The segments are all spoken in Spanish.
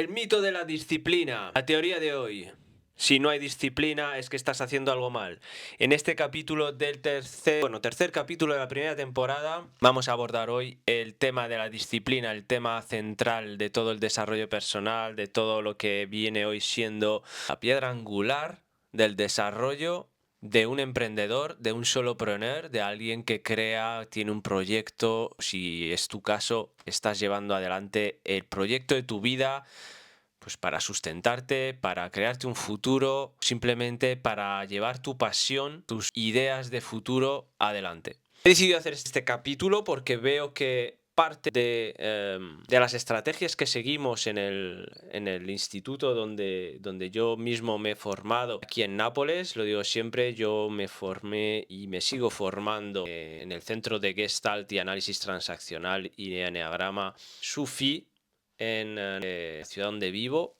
El mito de la disciplina. La teoría de hoy. Si no hay disciplina es que estás haciendo algo mal. En este capítulo del tercer capítulo de la primera temporada, vamos a abordar hoy el tema de la disciplina, el tema central de todo el desarrollo personal, de todo lo que viene hoy siendo la piedra angular del desarrollo de un emprendedor, de un solopreneur, de alguien que crea, tiene un proyecto. Si es tu caso, estás llevando adelante el proyecto de tu vida, pues para sustentarte, para crearte un futuro, simplemente para llevar tu pasión, tus ideas de futuro adelante. He decidido hacer este capítulo porque veo que parte de las estrategias que seguimos en el instituto donde yo mismo me he formado aquí en Nápoles, lo digo siempre, yo me formé y me sigo formando en el Centro de Gestalt y Análisis Transaccional y Enneagrama SUFI en la ciudad donde vivo.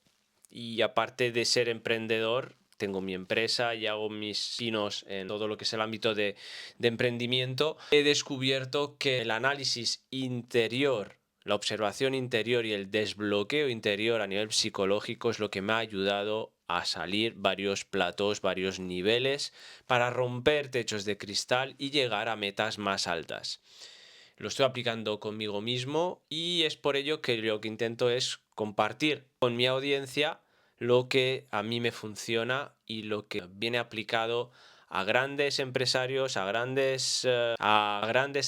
Y aparte de ser emprendedor, tengo mi empresa y hago mis pinos en todo lo que es el ámbito de emprendimiento. He descubierto que el análisis interior, la observación interior y el desbloqueo interior a nivel psicológico es lo que me ha ayudado a salir varios platós, varios niveles, para romper techos de cristal y llegar a metas más altas. Lo estoy aplicando conmigo mismo y es por ello que lo que intento es compartir con mi audiencia lo que a mí me funciona y lo que viene aplicado a grandes empresarios, a grandes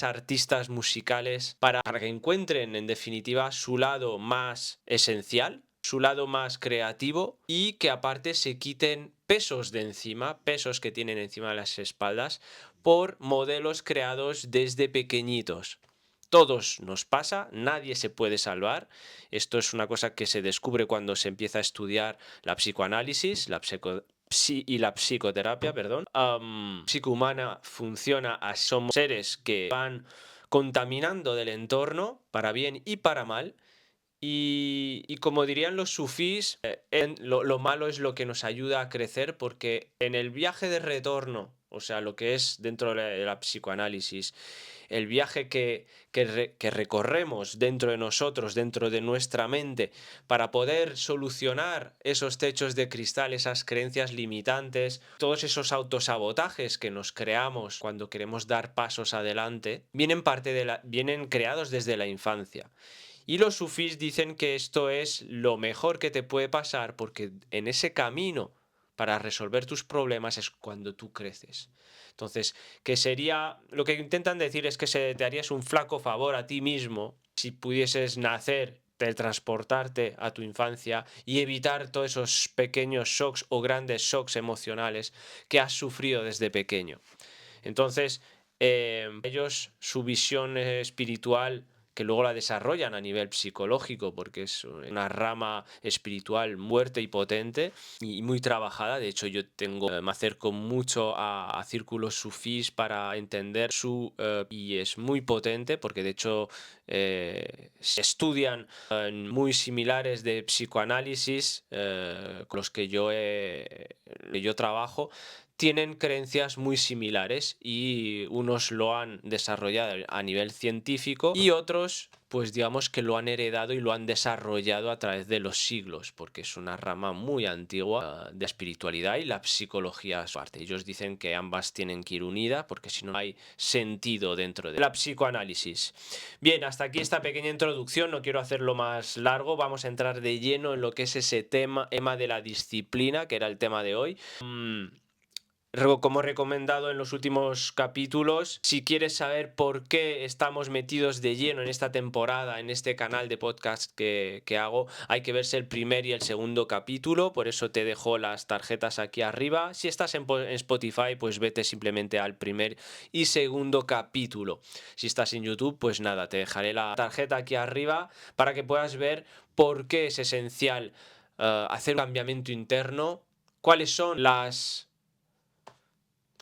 artistas musicales, para que encuentren en definitiva su lado más esencial, su lado más creativo, y que aparte se quiten pesos de encima, pesos que tienen encima de las espaldas por modelos creados desde pequeñitos. Todos nos pasa, nadie se puede salvar. Esto es una cosa que se descubre cuando se empieza a estudiar la psicoanálisis, y la psicoterapia, perdón. Psico humana funciona así. Somos seres que van contaminando del entorno para bien y para mal. Y como dirían los sufís, lo malo es lo que nos ayuda a crecer, porque en el viaje de retorno, o sea, lo que es dentro de la psicoanálisis, el viaje que recorremos dentro de nosotros, dentro de nuestra mente, para poder solucionar esos techos de cristal, esas creencias limitantes, todos esos autosabotajes que nos creamos cuando queremos dar pasos adelante, vienen creados desde la infancia. Y los sufís dicen que esto es lo mejor que te puede pasar, porque en ese camino para resolver tus problemas es cuando tú creces. Entonces, lo que intentan decir es que te harías un flaco favor a ti mismo si pudieses nacer, teletransportarte a tu infancia y evitar todos esos pequeños shocks o grandes shocks emocionales que has sufrido desde pequeño. Entonces, su visión espiritual, que luego la desarrollan a nivel psicológico, porque es una rama espiritual fuerte y potente y muy trabajada. De hecho, me acerco mucho a círculos sufís para entender y es muy potente, porque de hecho se estudian muy similares de psicoanálisis con los que yo trabajo. Tienen creencias muy similares y unos lo han desarrollado a nivel científico y otros, pues digamos que lo han heredado y lo han desarrollado a través de los siglos, porque es una rama muy antigua de la espiritualidad y la psicología a su parte. Ellos dicen que ambas tienen que ir unidas, porque si no hay sentido dentro de la psicoanálisis. Bien, hasta aquí esta pequeña introducción, no quiero hacerlo más largo, vamos a entrar de lleno en lo que es ese tema de la disciplina, que era el tema de hoy. Como he recomendado en los últimos capítulos, si quieres saber por qué estamos metidos de lleno en esta temporada, en este canal de podcast que hago, hay que verse el primer y el segundo capítulo, por eso te dejo las tarjetas aquí arriba. Si estás en Spotify, pues vete simplemente al primer y segundo capítulo. Si estás en YouTube, pues nada, te dejaré la tarjeta aquí arriba para que puedas ver por qué es esencial hacer un cambiamiento interno, cuáles son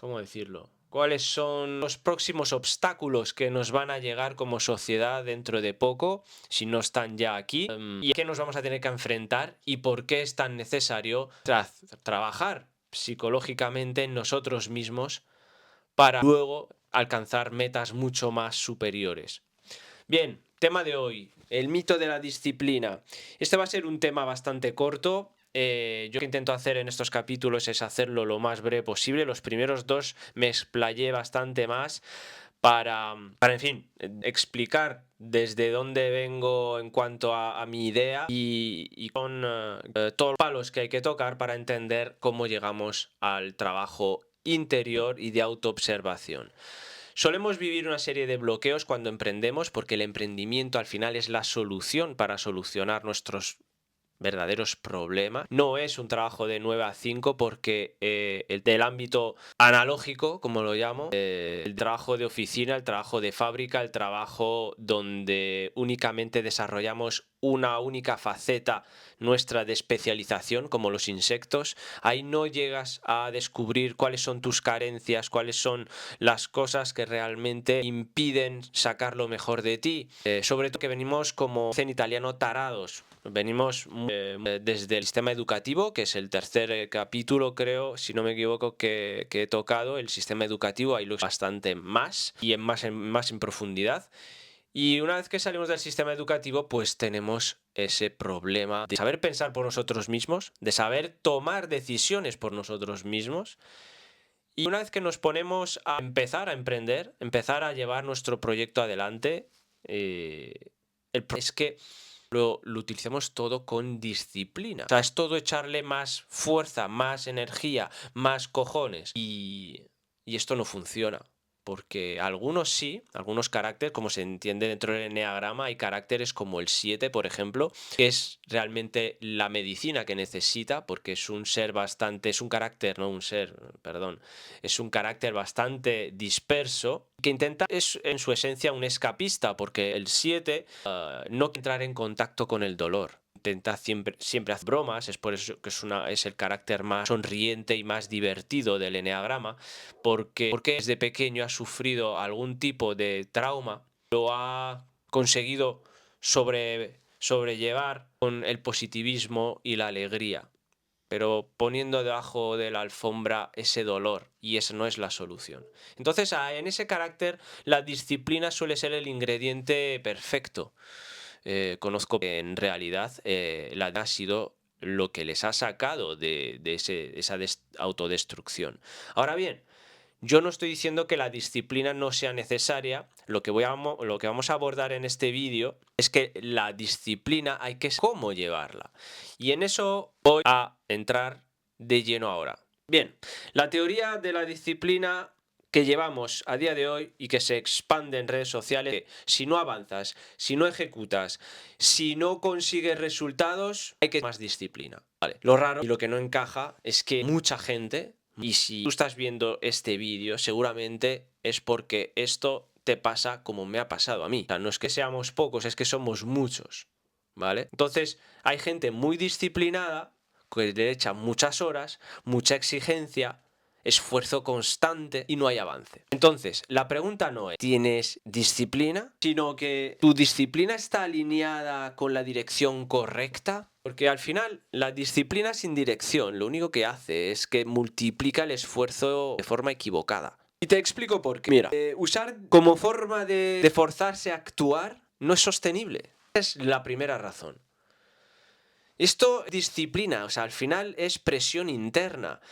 ¿cómo decirlo? ¿Cuáles son los próximos obstáculos que nos van a llegar como sociedad dentro de poco, si no están ya aquí? ¿Y a qué nos vamos a tener que enfrentar? ¿Y por qué es tan necesario trabajar psicológicamente en nosotros mismos para luego alcanzar metas mucho más superiores? Bien, tema de hoy, el mito de la disciplina. Este va a ser un tema bastante corto. Yo lo que intento hacer en estos capítulos es hacerlo lo más breve posible. Los primeros dos me explayé bastante más para, en fin, explicar desde dónde vengo en cuanto a mi idea y con todos los palos que hay que tocar para entender cómo llegamos al trabajo interior y de autoobservación. Solemos vivir una serie de bloqueos cuando emprendemos porque el emprendimiento al final es la solución para solucionar nuestros verdaderos problemas. No es un trabajo de 9 a 5 porque el del ámbito analógico, como lo llamo, el trabajo de oficina, el trabajo de fábrica, el trabajo donde únicamente desarrollamos una única faceta nuestra de especialización, como los insectos, ahí no llegas a descubrir cuáles son tus carencias, cuáles son las cosas que realmente impiden sacar lo mejor de ti. Sobre todo que venimos, como dicen en italiano, tarados. Venimos desde el sistema educativo, que es el tercer capítulo, creo, si no me equivoco, que he tocado, el sistema educativo, ahí lo bastante más y más en profundidad. Y una vez que salimos del sistema educativo, pues tenemos ese problema de saber pensar por nosotros mismos, de saber tomar decisiones por nosotros mismos. Y una vez que nos ponemos a empezar a emprender, empezar a llevar nuestro proyecto adelante, es que lo utilicemos todo con disciplina. O sea, es todo echarle más fuerza, más energía, más cojones. Y esto no funciona. Porque algunos sí, algunos caracteres, como se entiende dentro del eneagrama, hay caracteres como el 7, por ejemplo, que es realmente la medicina que necesita, porque es un ser bastante, es un carácter, no un ser, perdón, es un carácter bastante disperso, que intenta, es en su esencia un escapista, porque el 7 no quiere entrar en contacto con el dolor. Intenta siempre hacer bromas, es por eso que es el carácter más sonriente y más divertido del eneagrama, porque desde pequeño ha sufrido algún tipo de trauma, lo ha conseguido sobrellevar con el positivismo y la alegría, pero poniendo debajo de la alfombra ese dolor, y esa no es la solución. Entonces, en ese carácter, la disciplina suele ser el ingrediente perfecto. Conozco que en realidad la ha sido lo que les ha sacado de esa autodestrucción. Ahora bien, yo no estoy diciendo que la disciplina no sea necesaria. Lo que vamos a abordar en este vídeo es que la disciplina hay que saber cómo llevarla. Y en eso voy a entrar de lleno ahora. Bien, la teoría de la disciplina que llevamos a día de hoy y que se expande en redes sociales, que si no avanzas, si no ejecutas, si no consigues resultados, hay que tener más disciplina. Vale. Lo raro y lo que no encaja es que mucha gente, y si tú estás viendo este vídeo, seguramente es porque esto te pasa como me ha pasado a mí. O sea, no es que seamos pocos, es que somos muchos, ¿vale? Entonces, hay gente muy disciplinada que le echa muchas horas, mucha exigencia, esfuerzo constante y no hay avance. Entonces, la pregunta no es ¿tienes disciplina? Sino que ¿tu disciplina está alineada con la dirección correcta? Porque al final la disciplina sin dirección lo único que hace es que multiplica el esfuerzo de forma equivocada. Y te explico por qué. Mira, usar como forma de forzarse a actuar no es sostenible. Esa es la primera razón. Esto es disciplina, o sea, al final es presión interna.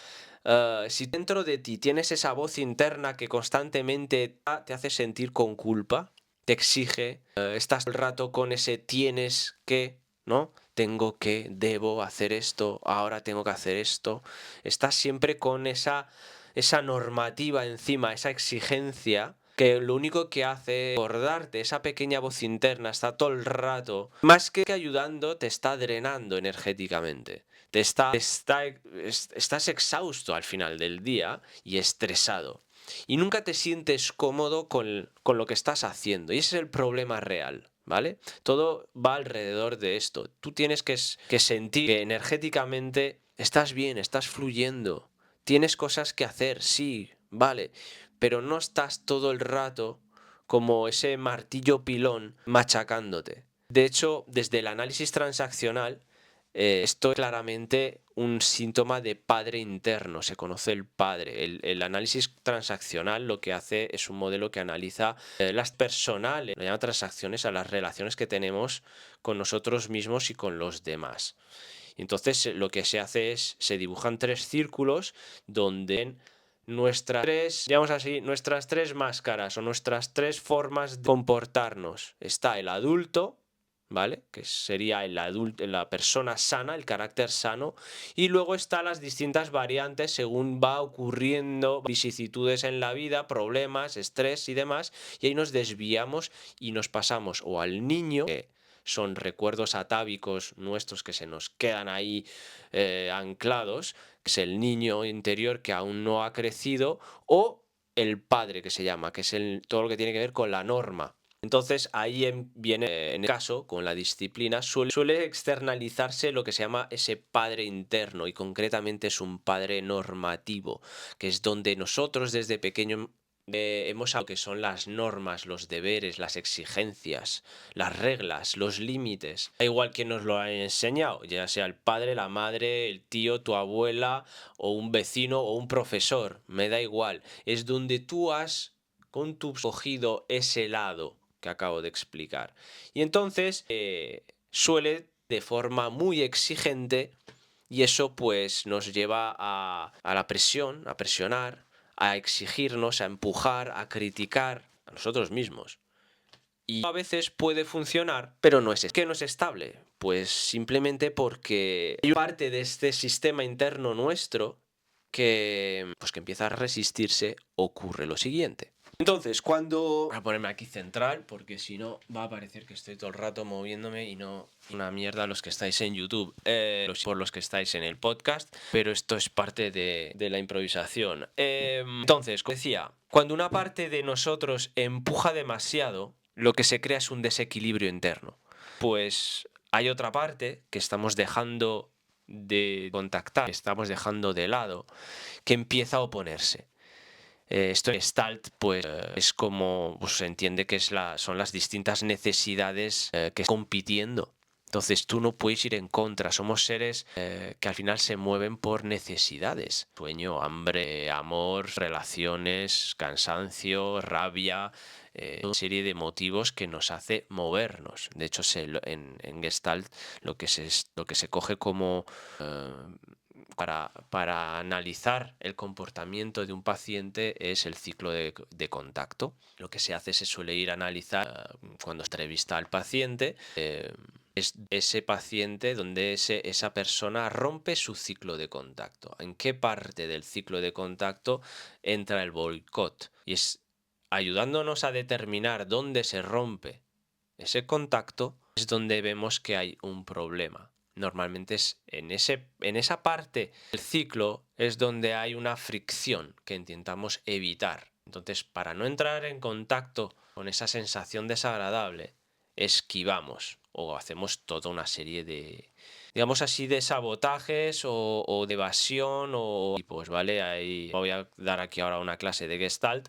Si dentro de ti tienes esa voz interna que constantemente te hace sentir con culpa, te exige, estás todo el rato con ese tienes que, ¿no? Tengo que, debo hacer esto, ahora tengo que hacer esto. Estás siempre con esa normativa encima, esa exigencia que lo único que hace es recordarte, esa pequeña voz interna está todo el rato, más que ayudando, te está drenando energéticamente. Estás exhausto al final del día y estresado. Y nunca te sientes cómodo con lo que estás haciendo. Y ese es el problema real, ¿vale? Todo va alrededor de esto. Tú tienes que sentir que energéticamente estás bien, estás fluyendo. Tienes cosas que hacer, sí, vale. Pero no estás todo el rato como ese martillo pilón machacándote. De hecho, desde el análisis transaccional, esto es claramente un síntoma de padre interno, se conoce el padre. El análisis transaccional lo que hace es un modelo que analiza las personales, lo llama transacciones a las relaciones que tenemos con nosotros mismos y con los demás. Entonces lo que se hace es, se dibujan 3 círculos donde digamos así, nuestras 3 máscaras o nuestras 3 formas de comportarnos. Está el adulto, ¿vale? Que sería el adulto, la persona sana, el carácter sano, y luego están las distintas variantes según va ocurriendo vicisitudes en la vida, problemas, estrés y demás, y ahí nos desviamos y nos pasamos o al niño, que son recuerdos atávicos nuestros que se nos quedan ahí anclados, que es el niño interior que aún no ha crecido, o el padre que se llama, que es todo lo que tiene que ver con la norma. Entonces ahí viene, en el caso, con la disciplina, suele externalizarse lo que se llama ese padre interno, y concretamente es un padre normativo, que es donde nosotros desde pequeño hemos hablado que son las normas, los deberes, las exigencias, las reglas, los límites. Da igual quién nos lo ha enseñado, ya sea el padre, la madre, el tío, tu abuela, o un vecino, o un profesor, me da igual. Es donde tú has con tu cogido ese lado que acabo de explicar. Y entonces suele de forma muy exigente, y eso pues nos lleva a la presión, a presionar, a exigirnos, a empujar, a criticar a nosotros mismos. Y a veces puede funcionar, pero no es que no es estable. Pues simplemente porque hay parte de este sistema interno nuestro que empieza a resistirse, ocurre lo siguiente. Entonces, voy a ponerme aquí central, porque si no va a parecer que estoy todo el rato moviéndome y no una mierda los que estáis en YouTube, por los que estáis en el podcast, pero esto es parte de la improvisación. Entonces, como decía, cuando una parte de nosotros empuja demasiado, lo que se crea es un desequilibrio interno. Pues hay otra parte que estamos dejando de contactar, que estamos dejando de lado, que empieza a oponerse. Esto en Gestalt, pues es como pues, se entiende que son las distintas necesidades que están compitiendo. Entonces tú no puedes ir en contra, somos seres que al final se mueven por necesidades. Sueño, hambre, amor, relaciones, cansancio, rabia, una serie de motivos que nos hace movernos. De hecho, en Gestalt lo que se coge como para analizar el comportamiento de un paciente es el ciclo de contacto. Lo que se hace se suele ir a analizar cuando se entrevista al paciente. Es ese paciente donde esa persona rompe su ciclo de contacto. ¿En qué parte del ciclo de contacto entra el boicot? Y es ayudándonos a determinar dónde se rompe ese contacto, es donde vemos que hay un problema. Normalmente es en esa parte del ciclo es donde hay una fricción que intentamos evitar. Entonces, para no entrar en contacto con esa sensación desagradable, esquivamos o hacemos toda una serie de, digamos así, de sabotajes o de evasión y pues vale, ahí voy a dar aquí ahora una clase de Gestalt,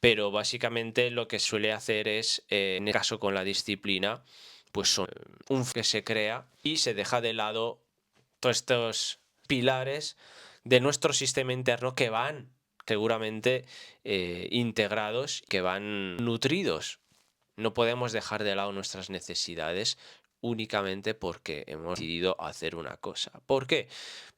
pero básicamente lo que suele hacer es, en el caso con la disciplina, pues son un que se crea y se deja de lado todos estos pilares de nuestro sistema interno que van seguramente integrados, que van nutridos. No podemos dejar de lado nuestras necesidades únicamente porque hemos decidido hacer una cosa. ¿Por qué?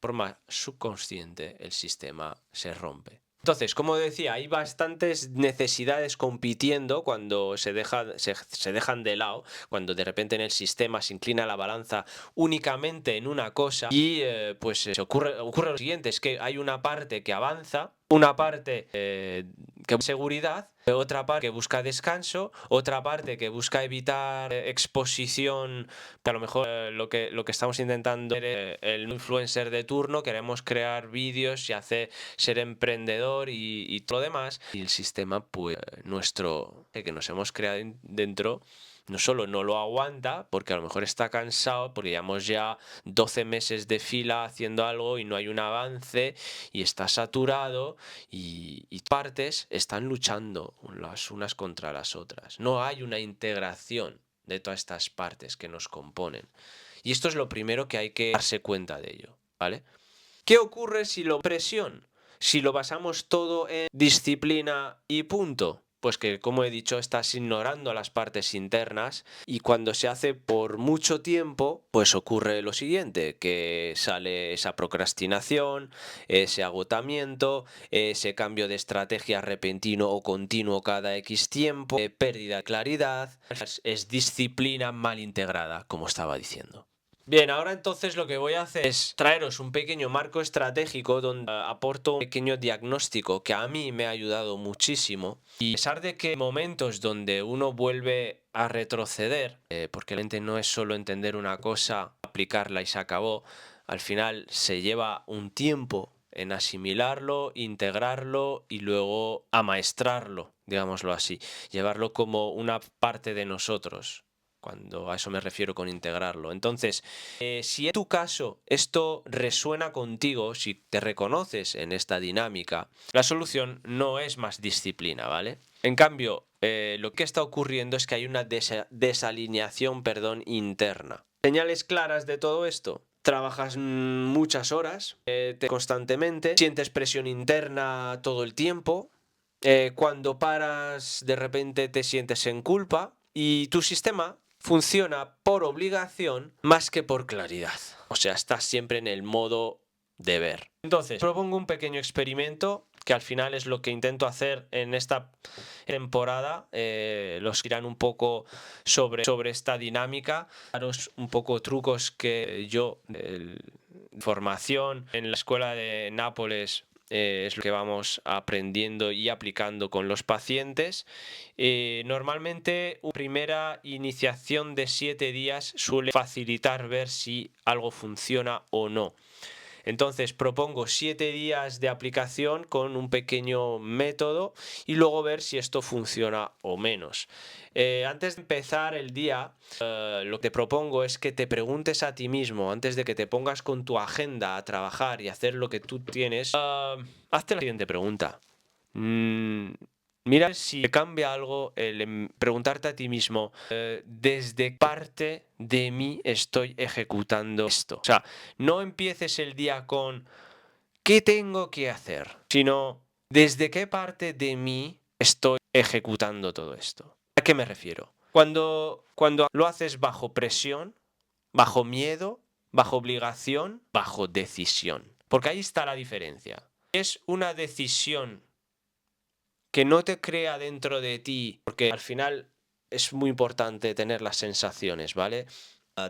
Por más subconsciente el sistema se rompe. Entonces, como decía, hay bastantes necesidades compitiendo cuando se dejan de lado, cuando de repente en el sistema se inclina la balanza únicamente en una cosa y pues ocurre lo siguiente, es que hay una parte que avanza, una parte que busca seguridad, otra parte que busca descanso, otra parte que busca evitar exposición, que a lo mejor lo que estamos intentando es el influencer de turno, queremos crear vídeos y ser emprendedor y todo lo demás, y el sistema pues nuestro que nos hemos creado dentro no solo no lo aguanta, porque a lo mejor está cansado, porque llevamos ya 12 meses de fila haciendo algo y no hay un avance y está saturado y partes están luchando las unas contra las otras. No hay una integración de todas estas partes que nos componen. Y esto es lo primero que hay que darse cuenta de ello, ¿vale? ¿Qué ocurre si lo presión? Si lo basamos todo en disciplina y punto. Pues que, como he dicho, estás ignorando las partes internas y cuando se hace por mucho tiempo, pues ocurre lo siguiente, que sale esa procrastinación, ese agotamiento, ese cambio de estrategia repentino o continuo cada X tiempo, pérdida de claridad, es disciplina mal integrada, como estaba diciendo. Bien, ahora entonces lo que voy a hacer es traeros un pequeño marco estratégico donde aporto un pequeño diagnóstico que a mí me ha ayudado muchísimo. Y a pesar de que hay momentos donde uno vuelve a retroceder, porque realmente no es solo entender una cosa, aplicarla y se acabó, al final se lleva un tiempo en asimilarlo, integrarlo y luego amaestrarlo, digámoslo así, llevarlo como una parte de nosotros. Cuando a eso me refiero con integrarlo. Entonces, si en tu caso esto resuena contigo, si te reconoces en esta dinámica, la solución no es más disciplina, ¿vale? En cambio, lo que está ocurriendo es que hay una desalineación, perdón, interna. Señales claras de todo esto. Trabajas muchas horas constantemente, sientes presión interna todo el tiempo, cuando paras de repente te sientes en culpa y tu sistema funciona por obligación más que por claridad. O sea, estás siempre en el modo deber. Entonces, propongo un pequeño experimento que al final es lo que intento hacer en esta temporada. Los irán un poco sobre esta dinámica, daros un poco trucos que yo, formación en la escuela de Nápoles, es lo que vamos aprendiendo y aplicando con los pacientes. Normalmente una primera iniciación de 7 días suele facilitar ver si algo funciona o no. Entonces propongo 7 días de aplicación con un pequeño método y luego ver si esto funciona o menos. Antes de empezar el día, lo que te propongo es que te preguntes a ti mismo, antes de que te pongas con tu agenda a trabajar y hacer lo que tú tienes, hazte la siguiente pregunta. Mira si te cambia algo el preguntarte a ti mismo, ¿desde qué parte de mí estoy ejecutando esto? O sea, no empieces el día con ¿qué tengo que hacer? Sino ¿desde qué parte de mí estoy ejecutando todo esto? ¿A qué me refiero? Cuando lo haces bajo presión, bajo miedo, bajo obligación, bajo decisión. Porque ahí está la diferencia. Es una decisión que no te crea dentro de ti, porque al final es muy importante tener las sensaciones, ¿vale?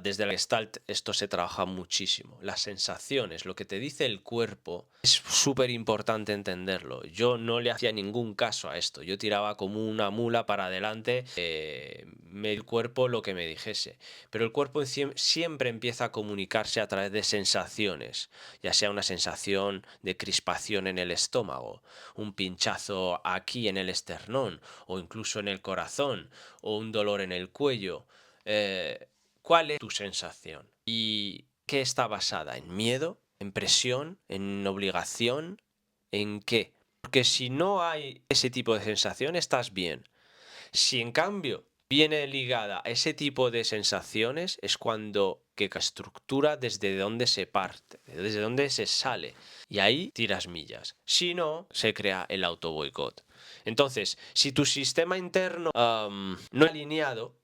Desde la Gestalt esto se trabaja muchísimo. Las sensaciones, lo que te dice el cuerpo, es súper importante entenderlo. Yo no le hacía ningún caso a esto. Yo tiraba como una mula para adelante, el cuerpo lo que me dijese. Pero el cuerpo siempre empieza a comunicarse a través de sensaciones, ya sea una sensación de crispación en el estómago, un pinchazo aquí en el esternón, o incluso en el corazón, o un dolor en el cuello. ¿Cuál es tu sensación? ¿Y qué está basada? ¿En miedo? ¿En presión? ¿En obligación? ¿En qué? Porque si no hay ese tipo de sensación, estás bien. Si en cambio viene ligada a ese tipo de sensaciones, es cuando que estructura desde dónde se parte, desde dónde se sale. Y ahí tiras millas. Si no, se crea el autoboicot. Entonces, si tu sistema interno no alineado,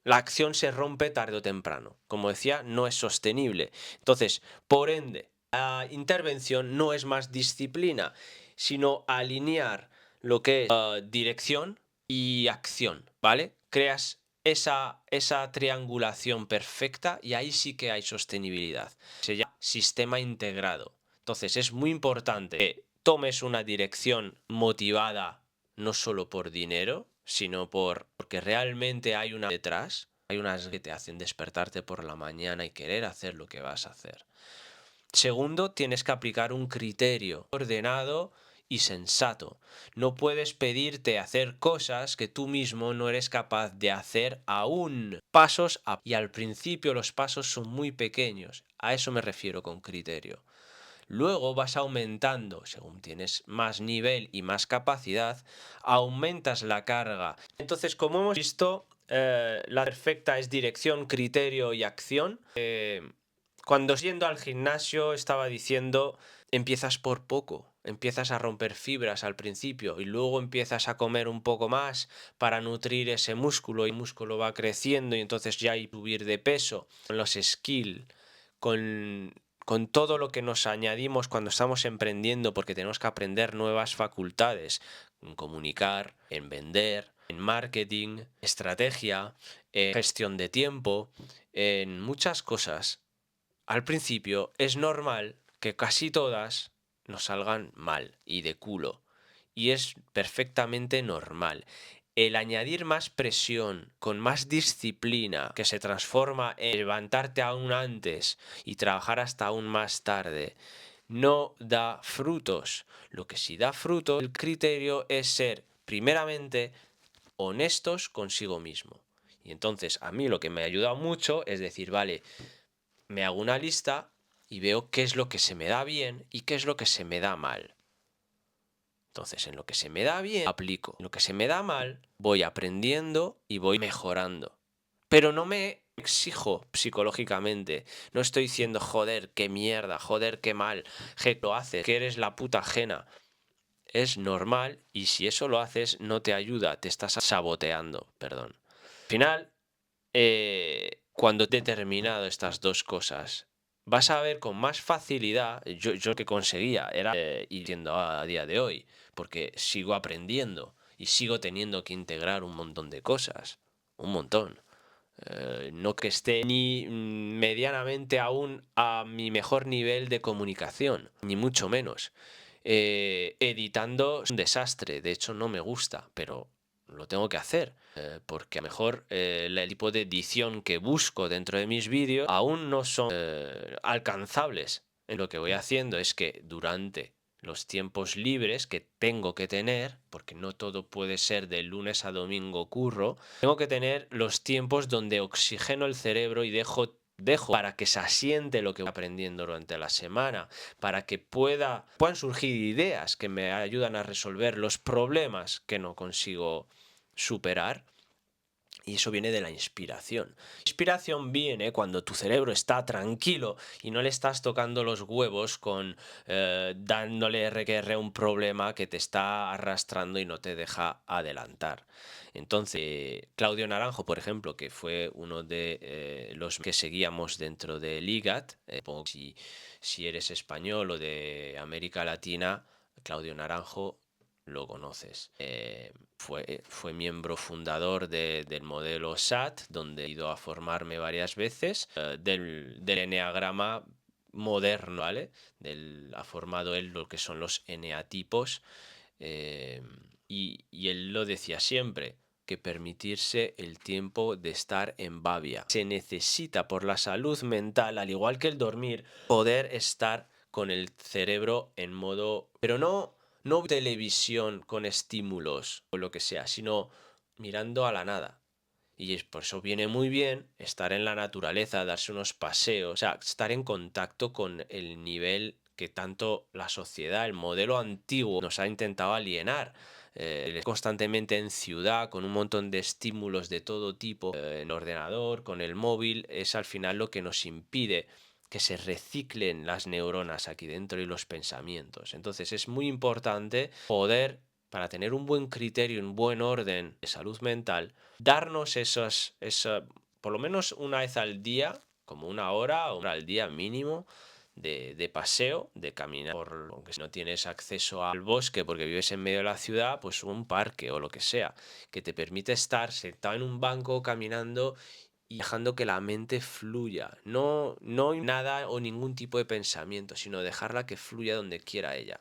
la acción se rompe tarde o temprano. Como decía, no es sostenible. Entonces, por ende, la intervención no es más disciplina, sino alinear lo que es dirección y acción, ¿vale? Creas esa triangulación perfecta y ahí sí que hay sostenibilidad. Se llama sistema integrado. Entonces, es muy importante que tomes una dirección motivada no solo por dinero, sino porque realmente hay una detrás, hay unas que te hacen despertarte por la mañana y querer hacer lo que vas a hacer. Segundo, tienes que aplicar un criterio ordenado y sensato. No puedes pedirte hacer cosas que tú mismo no eres capaz de hacer aún. Y al principio los pasos son muy pequeños. A eso me refiero con criterio. Luego vas aumentando, según tienes más nivel y más capacidad, aumentas la carga. Entonces, como hemos visto, la perfecta es dirección, criterio y acción. Cuando yendo al gimnasio estaba diciendo, empiezas por poco, empiezas a romper fibras al principio y luego empiezas a comer un poco más para nutrir ese músculo y el músculo va creciendo y entonces ya hay que subir de peso. Con los skills, con todo lo que nos añadimos cuando estamos emprendiendo, porque tenemos que aprender nuevas facultades, en comunicar, en vender, en marketing, estrategia, gestión de tiempo, en muchas cosas. Al principio es normal que casi todas nos salgan mal y de culo. Y es perfectamente normal. El añadir más presión, con más disciplina, que se transforma en levantarte aún antes y trabajar hasta aún más tarde, no da frutos. Lo que sí da frutos, el criterio es ser, primeramente, honestos consigo mismo. Y entonces a mí lo que me ha ayudado mucho es decir, vale, me hago una lista y veo qué es lo que se me da bien y qué es lo que se me da mal. Entonces, en lo que se me da bien, aplico. En lo que se me da mal, voy aprendiendo y voy mejorando. Pero no me exijo psicológicamente. No estoy diciendo, joder, qué mierda, joder, qué mal, que lo haces, que eres la puta ajena. Es normal y si eso lo haces, no te ayuda, te estás saboteando, perdón. Al final, cuando te he determinado estas dos cosas, vas a ver con más facilidad, yo lo que conseguía era ir yendo a día de hoy, porque sigo aprendiendo y sigo teniendo que integrar un montón de cosas, un montón. No que esté ni medianamente aún a mi mejor nivel de comunicación, ni mucho menos. Editando es un desastre, de hecho no me gusta, pero lo tengo que hacer, porque a lo mejor el tipo de edición que busco dentro de mis vídeos aún no son alcanzables. Lo que voy haciendo es que durante los tiempos libres que tengo que tener, porque no todo puede ser de lunes a domingo curro, tengo que tener los tiempos donde oxigeno el cerebro y dejo para que se asiente lo que voy aprendiendo durante la semana, para que puedan surgir ideas que me ayudan a resolver los problemas que no consigo superar. Y eso viene de la inspiración. La inspiración viene cuando tu cerebro está tranquilo y no le estás tocando los huevos con dándole RQR a un problema que te está arrastrando y no te deja adelantar. Entonces, Claudio Naranjo, por ejemplo, que fue uno de los que seguíamos dentro de Ligat, si eres español o de América Latina, Claudio Naranjo lo conoces. Fue miembro fundador del modelo SAT, donde he ido a formarme varias veces, del eneagrama moderno, ¿vale? Ha formado él lo que son los eneatipos, y él lo decía siempre, que permitirse el tiempo de estar en babia. Se necesita por la salud mental, al igual que el dormir, poder estar con el cerebro en modo... Pero no televisión con estímulos o lo que sea, sino mirando a la nada. Y por eso viene muy bien estar en la naturaleza, darse unos paseos, o sea, estar en contacto con el nivel que tanto la sociedad, el modelo antiguo, nos ha intentado alienar. Constantemente en ciudad, con un montón de estímulos de todo tipo, en el ordenador, con el móvil, es al final lo que nos impide que se reciclen las neuronas aquí dentro y los pensamientos. Entonces es muy importante poder, para tener un buen criterio, un buen orden de salud mental, darnos por lo menos una vez al día, como una hora o una al día mínimo, de paseo, de caminar, aunque si no tienes acceso al bosque porque vives en medio de la ciudad, pues un parque o lo que sea, que te permite estar sentado en un banco caminando y dejando que la mente fluya. No nada o ningún tipo de pensamiento, sino dejarla que fluya donde quiera ella.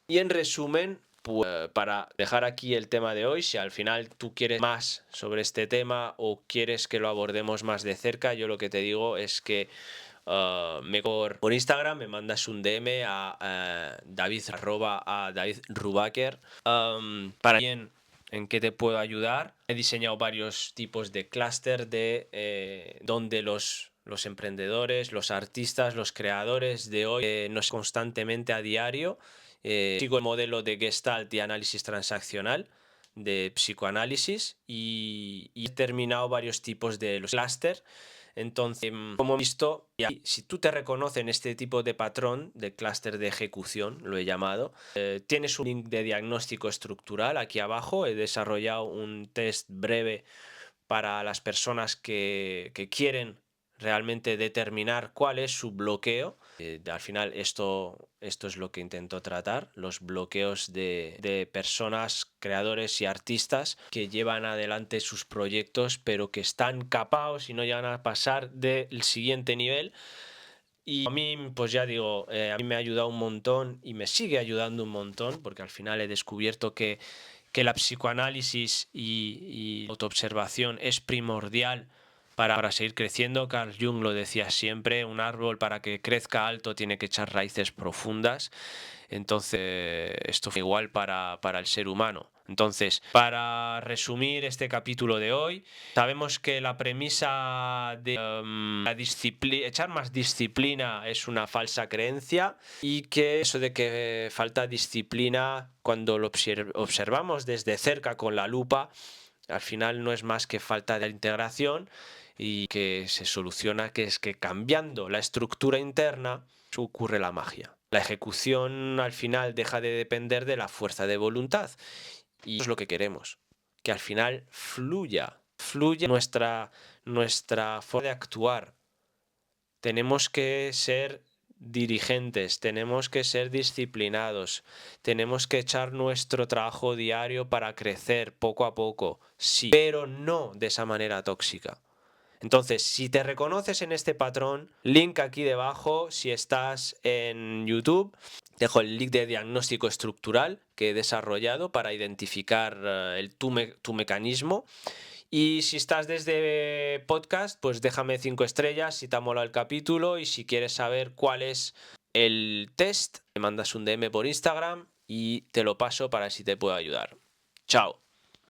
Y en resumen, pues, para dejar aquí el tema de hoy, si al final tú quieres más sobre este tema o quieres que lo abordemos más de cerca, yo lo que te digo es que por Instagram me mandas un DM a David, a David Rubaker, para bien en qué te puedo ayudar. He diseñado varios tipos de clúster donde los emprendedores, los artistas, los creadores de hoy nos constantemente a diario. Sigo el modelo de Gestalt y análisis transaccional, de psicoanálisis y he terminado varios tipos de los clúster. Entonces, como he visto, si tú te reconoces en este tipo de patrón de clúster de ejecución, lo he llamado, tienes un link de diagnóstico estructural aquí abajo. He desarrollado un test breve para las personas que quieren realmente determinar cuál es su bloqueo. Al final esto es lo que intento tratar, los bloqueos de personas, creadores y artistas que llevan adelante sus proyectos pero que están capados y no llegan a pasar del siguiente nivel. Y a mí, pues ya digo, a mí me ha ayudado un montón y me sigue ayudando un montón, porque al final he descubierto que la psicoanálisis y autoobservación es primordial para seguir creciendo. Carl Jung lo decía siempre, un árbol para que crezca alto tiene que echar raíces profundas. Entonces, esto fue igual para el ser humano. Entonces, para resumir este capítulo de hoy, sabemos que la premisa de echar más disciplina es una falsa creencia y que eso de que falta disciplina, cuando lo observamos desde cerca con la lupa, al final no es más que falta de integración y que se soluciona, que es que cambiando la estructura interna ocurre la magia. La ejecución al final deja de depender de la fuerza de voluntad y eso es lo que queremos, que al final fluya nuestra forma de actuar. Tenemos que ser dirigentes, tenemos que ser disciplinados, tenemos que echar nuestro trabajo diario para crecer poco a poco, sí, pero no de esa manera tóxica. Entonces, si te reconoces en este patrón, link aquí debajo. Si estás en YouTube, dejo el link de diagnóstico estructural que he desarrollado para identificar tu mecanismo. Y si estás desde podcast, pues déjame 5 estrellas si te ha molado el capítulo, y si quieres saber cuál es el test, me mandas un DM por Instagram y te lo paso para ver si te puedo ayudar. Chao.